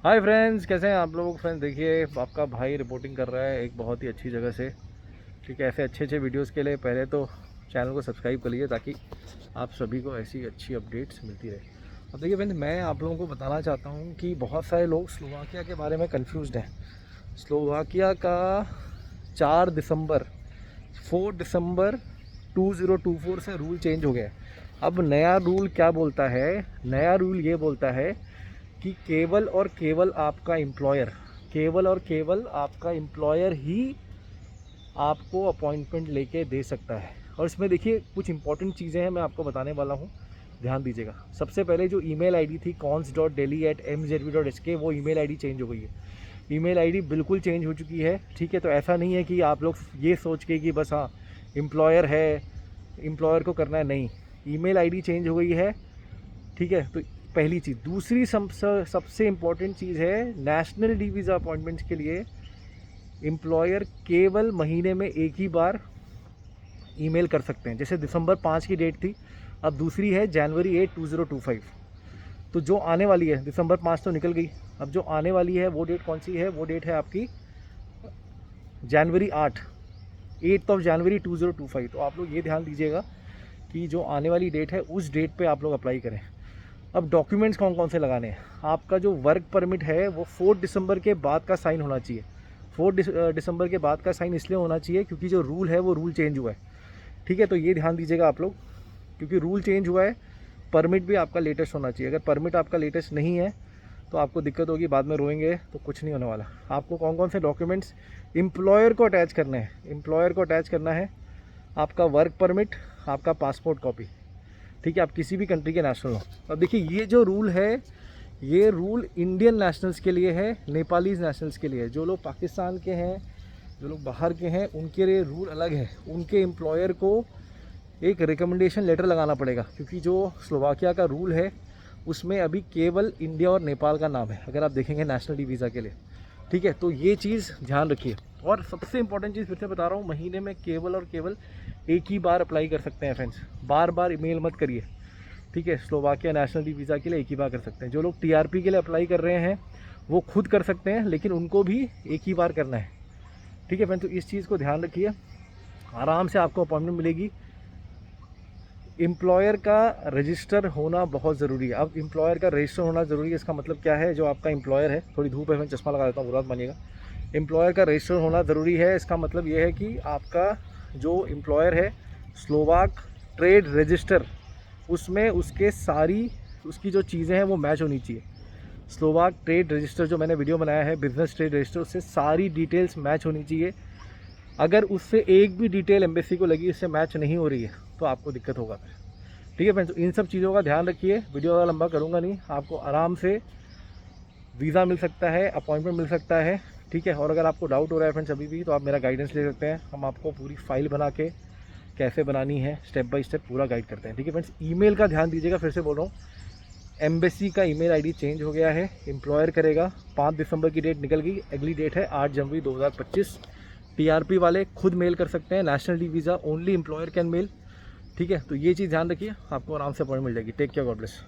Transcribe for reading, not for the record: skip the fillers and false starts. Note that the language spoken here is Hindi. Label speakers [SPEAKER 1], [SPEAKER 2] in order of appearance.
[SPEAKER 1] हाय फ्रेंड्स, कैसे हैं आप लोग। फ्रेंड्स देखिए, आपका भाई रिपोर्टिंग कर रहा है एक बहुत ही अच्छी जगह से। ठीक है, ऐसे अच्छे अच्छे वीडियोस के लिए पहले तो चैनल को सब्सक्राइब कर लीजिए ताकि आप सभी को ऐसी अच्छी अपडेट्स मिलती रहे। अब देखिए फ्रेंड्स, मैं आप लोगों को बताना चाहता हूँ कि बहुत सारे लोग स्लोवाकिया के बारे में कंफ्यूज्ड हैं। स्लोवाकिया का 4 दिसंबर 4 दिसंबर 2024 से रूल चेंज हो गया है। अब नया रूल क्या बोलता है? नया रूल ये बोलता है कि केवल और केवल आपका एम्प्लॉयर ही आपको अपॉइंटमेंट लेके दे सकता है। और इसमें देखिए कुछ इंपॉर्टेंट चीज़ें हैं, मैं आपको बताने वाला हूँ, ध्यान दीजिएगा। सबसे पहले जो ईमेल आईडी थी cons.delhi@mzb.hk, वो ईमेल आईडी चेंज हो गई है। ईमेल आईडी बिल्कुल चेंज हो चुकी है। ठीक है, तो ऐसा नहीं है कि आप लोग ये सोच के कि बस हाँ एम्प्लॉयर है, एम्प्लॉयर को करना है, नहीं। ईमेल आईडी चेंज हो गई है। ठीक है, तो पहली चीज़। दूसरी सबसे इम्पॉर्टेंट चीज़ है, नेशनल डी वीज़ा अपॉइंटमेंट्स के लिए एम्प्लॉयर केवल महीने में एक ही बार ईमेल कर सकते हैं। जैसे दिसंबर 5 की डेट थी, अब दूसरी है जनवरी 8, 2025। तो जो आने वाली है, दिसंबर 5 तो निकल गई, अब जो आने वाली है वो डेट कौन सी है? वो डेट है आपकी जनवरी 8 ऑफ जनवरी 2025। तो आप लोग ये ध्यान दीजिएगा कि जो आने वाली डेट है उस डेट पे आप लोग अप्लाई करें। अब डॉक्यूमेंट्स कौन कौन से लगाने हैं? आपका जो वर्क परमिट है वो 4 दिसंबर के बाद का साइन होना चाहिए। 4 दिसंबर के बाद का साइन इसलिए होना चाहिए क्योंकि जो रूल है वो रूल चेंज हुआ है। ठीक है, तो ये ध्यान दीजिएगा आप लोग, क्योंकि रूल चेंज हुआ है। परमिट भी आपका लेटेस्ट होना चाहिए। अगर परमिट आपका लेटेस्ट नहीं है तो आपको दिक्कत होगी, बाद में रोएंगे तो कुछ नहीं होने वाला। आपको कौन कौन से डॉक्यूमेंट्स एम्प्लॉयर को अटैच करने हैं? एम्प्लॉयर को अटैच करना है आपका वर्क परमिट, आपका पासपोर्ट कॉपी। ठीक है, आप किसी भी कंट्री के नेशनल हो। अब देखिए, ये जो रूल है ये रूल इंडियन नेशनल्स के लिए है, नेपालीज नेशनल्स के लिए है। जो लोग पाकिस्तान के हैं, जो लोग बाहर के हैं, उनके लिए रूल अलग है। उनके एम्प्लॉयर को एक रिकमेंडेशन लेटर लगाना पड़ेगा, क्योंकि जो स्लोवाकिया का रूल है उसमें अभी केवल इंडिया और नेपाल का नाम है, अगर आप देखेंगे नेशनल डी वीज़ा के लिए। ठीक है, तो ये चीज़ ध्यान रखिए। और सबसे इंपॉर्टेंट चीज़ फिर से बता रहा हूँ, महीने में केवल और केवल एक ही बार अप्लाई कर सकते हैं फ्रेंड्स। बार बार ईमेल मत करिए। ठीक है, स्लोवाकिया नेशनल डी वीज़ा के लिए एक ही बार कर सकते हैं। जो लोग टीआरपी के लिए अप्लाई कर रहे हैं वो खुद कर सकते हैं, लेकिन उनको भी एक ही बार करना है। ठीक है फ्रेंड्स, तो इस चीज़ को ध्यान रखिए, आराम से आपको अपॉइंटमेंट मिलेगी। एम्प्लॉयर का रजिस्टर होना बहुत ज़रूरी है। अब एम्प्लॉयर का रजिस्टर होना ज़रूरी है, इसका मतलब क्या है? जो आपका एम्प्लॉयर है, थोड़ी धूप है, मैं चश्मा लगा देता हूँ, बुरा मत मानिएगा। एम्प्लॉयर का रजिस्टर होना ज़रूरी है। इसका मतलब ये है कि आपका जो एम्प्लॉयर है स्लोवाक ट्रेड रजिस्टर, उसमें उसकी जो चीज़ें हैं वो मैच होनी चाहिए। स्लोवाक ट्रेड रजिस्टर जो मैंने वीडियो बनाया है, बिजनेस ट्रेड रजिस्टर, उससे सारी डिटेल्स मैच होनी चाहिए। अगर उससे एक भी डिटेल एम्बेसी को लगी, इससे मैच नहीं हो रही है, तो आपको दिक्कत होगा फिर। ठीक है फ्रेंड्स, तो इन सब चीज़ों का ध्यान रखिए। वीडियो ज़्यादा लंबा करूँगा नहीं, आपको आराम से वीज़ा मिल सकता है, अपॉइंटमेंट मिल सकता है। ठीक है, और अगर आपको डाउट हो रहा है फ्रेंड्स अभी भी, तो आप मेरा गाइडेंस ले सकते हैं। हम आपको पूरी फाइल बना के कैसे बनानी है स्टेप बाय स्टेप पूरा गाइड करते हैं। ठीक है फ्रेंड्स, ईमेल का ध्यान दीजिएगा, फिर से बोल रहा हूँ, एम्बेसी का ईमेल आईडी चेंज हो गया है। एम्प्लॉयर करेगा। 5 दिसंबर की डेट निकल गई, अगली डेट है 8 जनवरी 2025। टीआरपी वाले खुद मेल कर सकते हैं। National D visa only employer can mail. ठीक है, तो ये चीज़ ध्यान रखिए, आपको आराम से अपॉइंटमेंट मिल जाएगी। Take care, God bless.